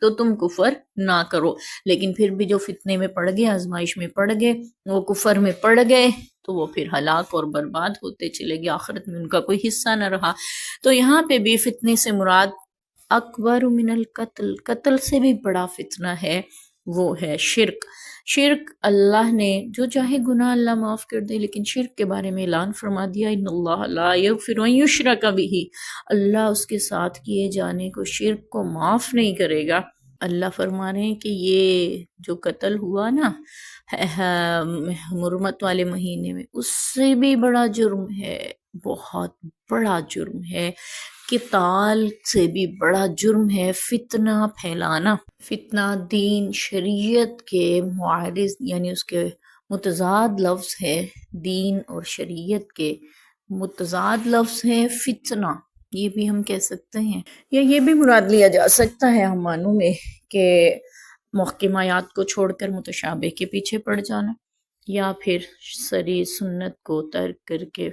تو تم کفر نہ کرو۔ لیکن پھر بھی جو فتنے میں پڑ گئے، آزمائش میں پڑ گئے، وہ کفر میں پڑ گئے، تو وہ پھر ہلاک اور برباد ہوتے چلے گئے، آخرت میں ان کا کوئی حصہ نہ رہا۔ تو یہاں پہ بھی فتنے سے مراد اکبر من القتل، قتل سے بھی بڑا فتنہ ہے، وہ ہے شرک۔ شرک اللہ نے جو چاہے گناہ اللہ معاف کر دے، لیکن شرک کے بارے میں اعلان فرما دیا ان اللہ لا یغفر ان یشرک بہ، اللہ اس کے ساتھ کیے جانے کو، شرک کو معاف نہیں کرے گا۔ اللہ فرما رہے ہیں کہ یہ جو قتل ہوا نا حرمت والے مہینے میں، اس سے بھی بڑا جرم ہے، بہت بڑا جرم ہے۔ قتال سے بھی بڑا جرم ہے فتنہ پھیلانا۔ فتنہ دین شریعت کے معارض، یعنی اس کے متضاد لفظ ہے، دین اور شریعت کے متضاد لفظ ہے فتنہ، یہ بھی ہم کہہ سکتے ہیں، یا یہ بھی مراد لیا جا سکتا ہے ہم معنوں میں کہ محکم آیات کو چھوڑ کر متشابہ کے پیچھے پڑ جانا، یا پھر صریح سنت کو ترک کر کے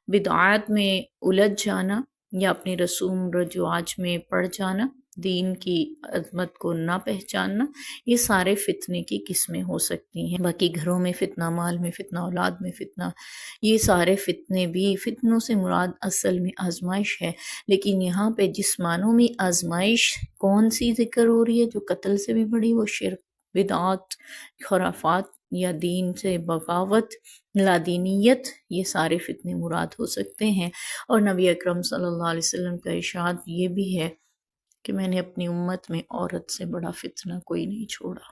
بدعات میں الجھ جانا، یا اپنی رسوم رجواج میں پڑ جانا، دین کی عظمت کو نہ پہچاننا، یہ سارے فتنے کی قسمیں ہو سکتی ہیں۔ باقی گھروں میں فتنہ، مال میں فتنہ، اولاد میں فتنہ، یہ سارے فتنے بھی، فتنوں سے مراد اصل میں آزمائش ہے۔ لیکن یہاں پہ جس معنوں میں آزمائش کون سی ذکر ہو رہی ہے جو قتل سے بھی بڑی، وہ شرک، بدعات، خرافات یا دین سے بغاوت، لادینیت، یہ سارے فتنے مراد ہو سکتے ہیں۔ اور نبی اکرم صلی اللہ علیہ وسلم کا ارشاد یہ بھی ہے کہ میں نے اپنی امت میں عورت سے بڑا فتنہ کوئی نہیں چھوڑا،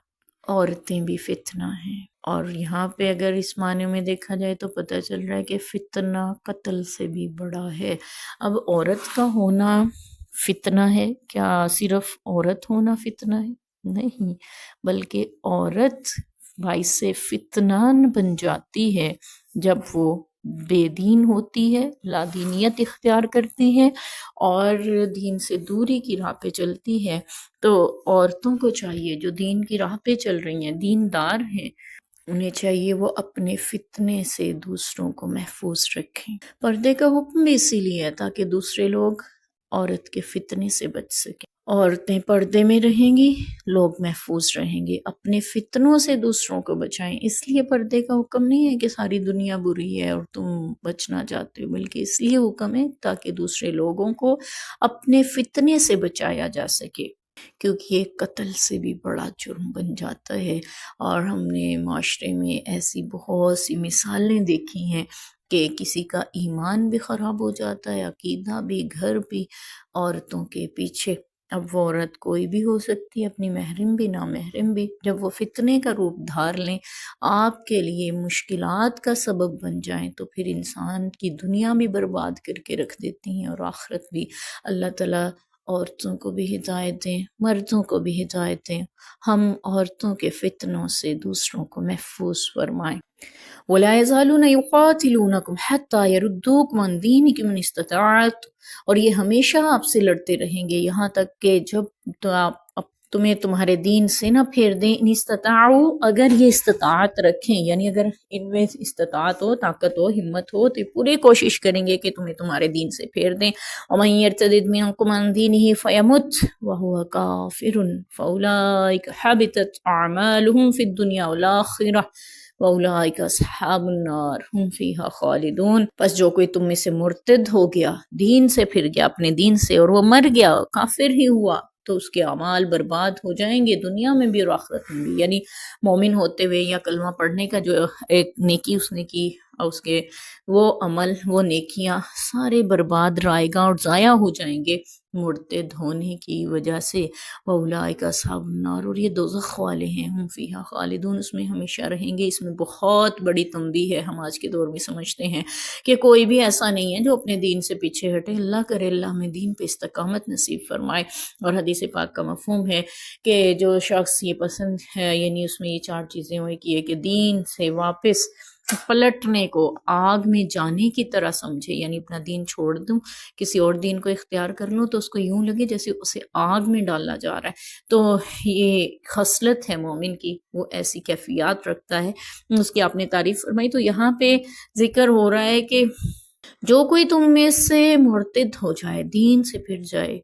عورتیں بھی فتنہ ہیں۔ اور یہاں پہ اگر اس معنی میں دیکھا جائے تو پتہ چل رہا ہے کہ فتنہ قتل سے بھی بڑا ہے۔ اب عورت کا ہونا فتنہ ہے کیا؟ صرف عورت ہونا فتنہ ہے؟ نہیں، بلکہ عورت باعث سے فتنہ بن جاتی ہے جب وہ بے دین ہوتی ہے، لادینیت اختیار کرتی ہے اور دین سے دوری کی راہ پہ چلتی ہے۔ تو عورتوں کو چاہیے جو دین کی راہ پہ چل رہی ہیں، دیندار ہیں، انہیں چاہیے وہ اپنے فتنے سے دوسروں کو محفوظ رکھیں۔ پردے کا حکم بھی اسی لیے ہے تاکہ دوسرے لوگ عورت کے فتنے سے بچ سکیں۔ عورتیں پردے میں رہیں گی، لوگ محفوظ رہیں گے۔ اپنے فتنوں سے دوسروں کو بچائیں، اس لیے پردے کا حکم نہیں ہے کہ ساری دنیا بری ہے اور تم بچنا چاہتے ہو، بلکہ اس لیے حکم ہے تاکہ دوسرے لوگوں کو اپنے فتنے سے بچایا جا سکے، کیونکہ یہ قتل سے بھی بڑا جرم بن جاتا ہے۔ اور ہم نے معاشرے میں ایسی بہت سی مثالیں دیکھی ہیں کہ کسی کا ایمان بھی خراب ہو جاتا ہے، عقیدہ بھی، گھر بھی، عورتوں کے پیچھے۔ اب وہ عورت کوئی بھی ہو سکتی ہے، اپنی محرم بھی، نامحرم بھی، جب وہ فتنے کا روپ دھار لیں، آپ کے لیے مشکلات کا سبب بن جائیں، تو پھر انسان کی دنیا بھی برباد کر کے رکھ دیتی ہیں اور آخرت بھی۔ اللہ تعالیٰ عورتوں کو بھی ہدایت دیں، مردوں کو بھی ہدایت دیں، ہم عورتوں کے فتنوں سے دوسروں کو محفوظ فرمائیں۔ وَلَا يَزَالُونَ يُقَاتِلُونَكُمْ حَتَّى يَرُدُّوكُمْ عَنْ دِينِكُمْ إِنِ اسْتَطَاعُوا، اور یہ ہمیشہ آپ سے لڑتے رہیں گے یہاں تک کہ جب تو آپ تمہیں تمہارے دین سے نہ پھیر دیں۔ ان استطاعوا، اگر یہ استطاعت رکھیں، یعنی اگر ان میں استطاعت ہو، طاقت ہو، ہمت ہو، تو یہ پوری کوشش کریں گے کہ تمہیں تمہارے دین سے پھیر دیں۔ وَمَن يَرْتَدِدْ مِنكُمْ عَنْ دِينِهِ فَيَمُتْ وَهُوَ كَافِرٌ فَأُولَئِكَ حَبِطَتْ أَعْمَالُهُمْ فِي الدُّنْيَا وَالْآخِرَةِ وَأُولَئِكَ أَصْحَابُ النَّارِ هُمْ فِيهَا خَالِدُونَ۔ پس جو کوئی تم میں سے مرتد ہو گیا، دین سے پھر گیا، اپنے دین سے، اور وہ مر گیا، کافر ہی ہوا، تو اس کے اعمال برباد ہو جائیں گے، دنیا میں بھی اور آخرت میں بھی۔ یعنی مومن ہوتے ہوئے یا کلمہ پڑھنے کا جو ایک نیکی اس نے کی، اور اس کے وہ عمل، وہ نیکیاں سارے برباد، رائیگاں اور ضائع ہو جائیں گے مرتد ہونے کی وجہ سے۔ وَأُولَئِكَ أَصْحَابُ النَّارِ، اور یہ دوزخ والے ہیں، ہم فیہا خالدون، اس میں ہمیشہ رہیں گے۔ اس میں بہت بڑی تنبیہ ہے، ہم آج کے دور میں سمجھتے ہیں کہ کوئی بھی ایسا نہیں ہے جو اپنے دین سے پیچھے ہٹے۔ اللہ کرے اللہ ہمیں دین پہ استقامت نصیب فرمائے۔ اور حدیث پاک کا مفہوم ہے کہ جو شخص یہ پسند ہے، یعنی اس میں یہ 4 چیزیں ہوئی کہ دین سے واپس پلٹنے کو آگ میں جانے کی طرح سمجھے، یعنی اپنا دین چھوڑ دوں، کسی اور دین کو اختیار کر لوں تو اس کو یوں لگے جیسے اسے آگ میں ڈالا جا رہا ہے۔ تو یہ خصلت ہے مومن کی، وہ ایسی کیفیات رکھتا ہے، اس کی آپ نے تعریف فرمائی۔ تو یہاں پہ ذکر ہو رہا ہے کہ جو کوئی تم میں سے مرتد ہو جائے، دین سے پھر جائے،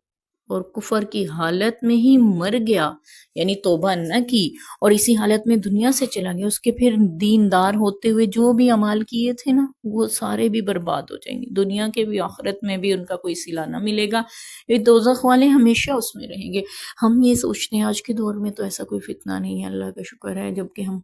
اور کفر کی حالت میں ہی مر گیا، یعنی توبہ نہ کی اور اسی حالت میں دنیا سے چلا گیا، اس کے پھر دیندار ہوتے ہوئے جو بھی اعمال کیے تھے نا وہ سارے بھی برباد ہو جائیں گے، دنیا کے بھی آخرت میں بھی ان کا کوئی صلہ نہ ملے گا، یہ دوزخ والے ہمیشہ اس میں رہیں گے۔ ہم یہ سوچتے ہیں آج کے دور میں تو ایسا کوئی فتنہ نہیں ہے، اللہ کا شکر ہے، جبکہ ہم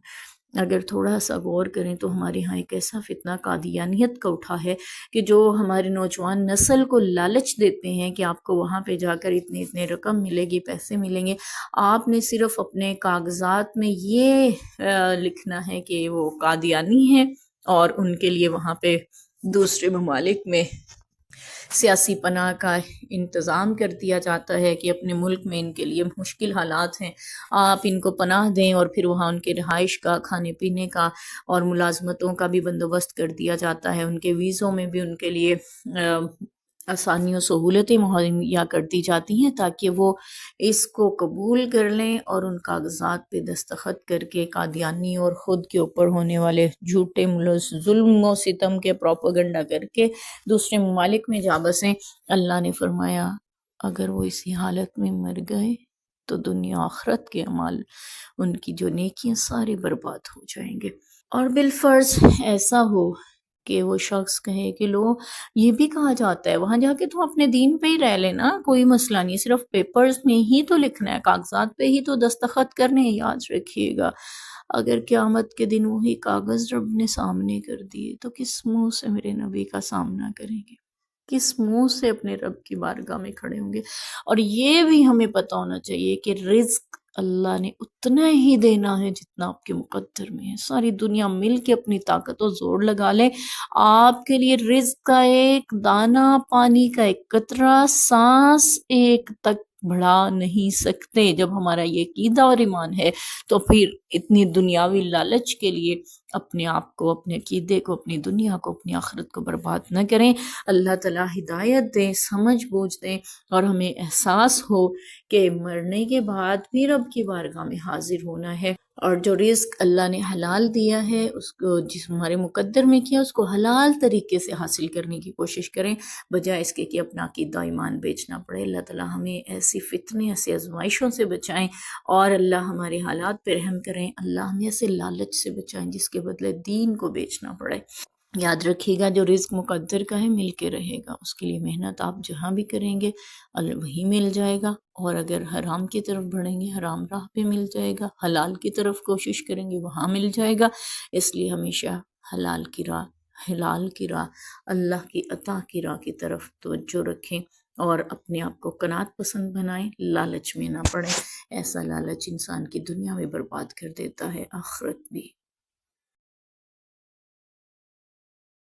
اگر تھوڑا سا غور کریں تو ہمارے ہاں ایک ایسا فتنہ قادیانیت کا اٹھا ہے کہ جو ہمارے نوجوان نسل کو لالچ دیتے ہیں کہ آپ کو وہاں پہ جا کر اتنے رقم ملے گی، پیسے ملیں گے، آپ نے صرف اپنے کاغذات میں یہ لکھنا ہے کہ وہ قادیانی ہیں اور ان کے لیے وہاں پہ دوسرے ممالک میں سیاسی پناہ کا انتظام کر دیا جاتا ہے کہ اپنے ملک میں ان کے لیے مشکل حالات ہیں، آپ ان کو پناہ دیں، اور پھر وہاں ان کے رہائش کا، کھانے پینے کا اور ملازمتوں کا بھی بندوبست کر دیا جاتا ہے، ان کے ویزوں میں بھی ان کے لیے آسانی و سہولتیں مہیا کر دی جاتی ہیں تاکہ وہ اس کو قبول کر لیں اور ان کاغذات پہ دستخط کر کے قادیانی اور خود کے اوپر ہونے والے جھوٹے ظلم و ستم کے پروپیگنڈا کر کے دوسرے ممالک میں جا بسیں۔ اللہ نے فرمایا اگر وہ اسی حالت میں مر گئے تو دنیا آخرت کے اعمال، ان کی جو نیکیاں سارے برباد ہو جائیں گے۔ اور بالفرض ایسا ہو کہ وہ شخص کہے کہ لو، یہ بھی کہا جاتا ہے وہاں جا کے تم اپنے دین پہ ہی رہ لینا، کوئی مسئلہ نہیں، صرف پیپرز میں ہی تو لکھنا ہے، کاغذات پہ ہی تو دستخط کرنے ہیں۔ یاد رکھیے گا اگر قیامت کے دن وہی کاغذ رب نے سامنے کر دیے تو کس منہ سے میرے نبی کا سامنا کریں گے، کس منہ سے اپنے رب کی بارگاہ میں کھڑے ہوں گے؟ اور یہ بھی ہمیں پتہ ہونا چاہیے کہ رزق اللہ نے اتنا ہی دینا ہے جتنا آپ کے مقدر میں ہے۔ ساری دنیا مل کے اپنی طاقت و زور لگا لے، آپ کے لیے رزق کا ایک دانہ، پانی کا ایک قطرہ، سانس ایک تک بڑھا نہیں سکتے۔ جب ہمارا یہ عقیدہ اور ایمان ہے تو پھر اتنی دنیاوی لالچ کے لیے اپنے آپ کو، اپنے عقیدے کو، اپنی دنیا کو، اپنی آخرت کو برباد نہ کریں۔ اللہ تعالیٰ ہدایت دیں، سمجھ بوجھ دیں، اور ہمیں احساس ہو کہ مرنے کے بعد بھی رب کی بارگاہ میں حاضر ہونا ہے، اور جو رزق اللہ نے حلال دیا ہے اس کو، جس ہمارے مقدر میں کیا، اس کو حلال طریقے سے حاصل کرنے کی کوشش کریں، بجائے اس کے کہ اپنا عقیدہ ایمان بیچنا پڑے۔ اللہ تعالیٰ ہمیں ایسی فتنے، ایسی آزمائشوں سے بچائیں، اور اللہ ہمارے حالات پہ رحم کریں۔ اللہ ہمیں ایسے لالچ سے بچائیں جس کے بدلے دین کو بیچنا پڑے۔ یاد رکھیے گا جو رزق مقدر کا ہے مل کے رہے گا، اس کے لیے محنت آپ جہاں بھی کریں گے وہی مل جائے گا، اور اگر حرام کی طرف بڑھیں گے حرام راہ پہ مل جائے گا، حلال کی طرف کوشش کریں گے وہاں مل جائے گا۔ اس لیے ہمیشہ حلال کی راہ، اللہ کی عطا کی راہ کی طرف توجہ رکھیں، اور اپنے آپ کو قناعت پسند بنائیں، لالچ میں نہ پڑیں۔ ایسا لالچ انسان کی دنیا میں برباد کر دیتا ہے، آخرت بھی۔